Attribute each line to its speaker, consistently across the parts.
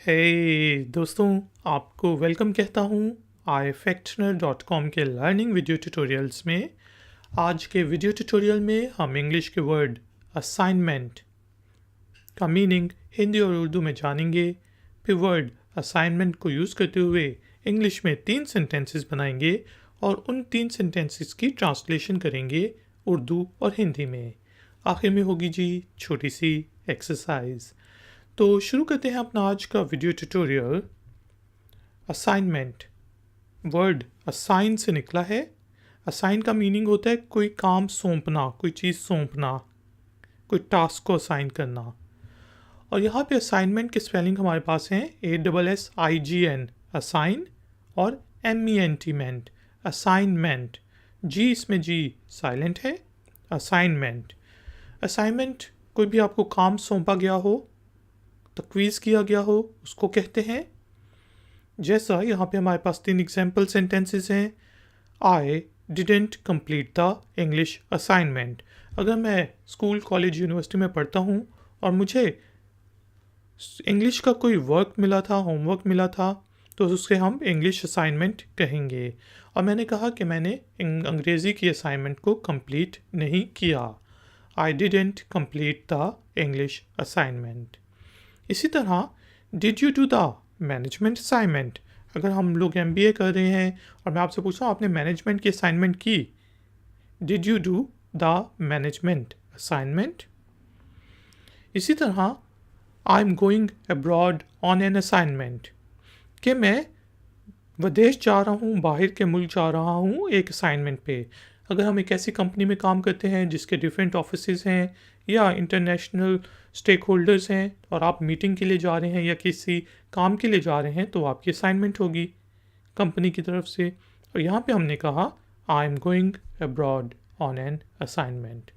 Speaker 1: दोस्तों, आपको वेलकम कहता हूँ ifactioner.com के लर्निंग वीडियो ट्यूटोरियल्स में। आज के वीडियो ट्यूटोरियल में हम इंग्लिश के वर्ड असाइनमेंट का मीनिंग हिंदी और उर्दू में जानेंगे। फिर वर्ड असाइनमेंट को यूज़ करते हुए इंग्लिश में 3 सेंटेंसेस बनाएंगे और उन 3 सेंटेंसेस की ट्रांसलेशन करेंगे उर्दू और हिंदी में। आखिर में होगी जी छोटी सी एक्सरसाइज। तो शुरू करते हैं अपना आज का video tutorial. Assignment word assign से निकला है। असाइन का मीनिंग होता है कोई काम सौंपना, कोई चीज़ सौंपना, कोई टास्क को असाइन करना। और यहाँ पे असाइनमेंट की स्पेलिंग हमारे पास है ASSIGN असाइन और MENT मेंट असाइनमेंट। जी इसमें जी साइलेंट है। असाइनमेंट असाइनमेंट कोई भी आपको काम सौंपा गया हो, तकवीज़ किया गया हो, उसको कहते हैं। जैसा यहाँ पे हमारे पास 3 एग्जाम्पल सेंटेंसेस हैं। आई didn't complete the English assignment. अगर मैं स्कूल, कॉलेज, यूनिवर्सिटी में पढ़ता हूँ और मुझे इंग्लिश का कोई वर्क मिला था, होमवर्क मिला था, तो उससे हम इंग्लिश असाइनमेंट कहेंगे। और मैंने कहा कि मैंने अंग्रेज़ी की असाइनमेंट को कंप्लीट नहीं किया। आई didn't complete the English assignment. इसी तरह did you do the management assignment. अगर हम लोग MBA कर रहे हैं और मैं आपसे पूछ रहा हूँ आपने मैनेजमेंट की असाइनमेंट की, did you do the management assignment. इसी तरह आई am going abroad on an assignment, कि मैं विदेश जा रहा हूँ, बाहर के मुल्क जा रहा हूँ एक असाइनमेंट पे। अगर हम एक ऐसी कंपनी में काम करते हैं जिसके डिफरेंट ऑफिसेज हैं या इंटरनेशनल स्टेक होल्डर्स हैं और आप मीटिंग के लिए जा रहे हैं या किसी काम के लिए जा रहे हैं, तो आपकी असाइनमेंट होगी कंपनी की तरफ से। और यहाँ पे हमने कहा आई am going abroad on an assignment.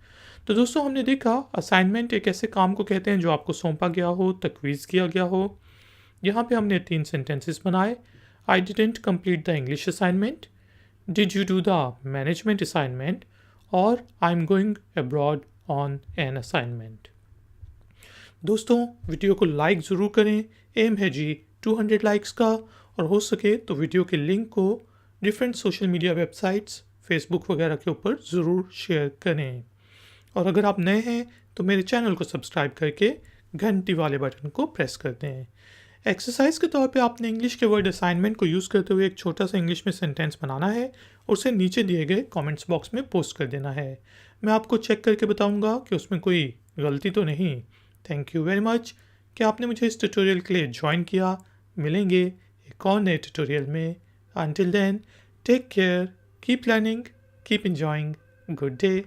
Speaker 1: तो दोस्तों, हमने देखा असाइनमेंट एक ऐसे काम को कहते हैं जो आपको सौंपा गया हो, तकवीज़ किया गया हो। यहाँ पे हमने 3 सेंटेंसेस बनाए। I didn't complete the English assignment, did you do the management assignment, और I am going abroad on an assignment. दोस्तों, वीडियो को लाइक ज़रूर करें। एम है जी 200 लाइक्स का, और हो सके तो वीडियो के लिंक को different social media websites, Facebook वगैरह के ऊपर ज़रूर शेयर करें। और अगर आप नए हैं तो मेरे चैनल को सब्सक्राइब करके घंटी वाले बटन को प्रेस कर दें। एक्सरसाइज के तौर पे आपने इंग्लिश के वर्ड असाइनमेंट को यूज़ करते हुए एक छोटा सा इंग्लिश में सेंटेंस बनाना है और उसे नीचे दिए गए कमेंट्स बॉक्स में पोस्ट कर देना है। मैं आपको चेक करके बताऊंगा कि उसमें कोई गलती तो नहीं। थैंक यू वेरी मच कि आपने मुझे इस ट्यूटोरियल के लिए ज्वाइन किया। मिलेंगे एक और नए ट्यूटोरियल में। Until then, take care, keep learning, keep enjoying, good day.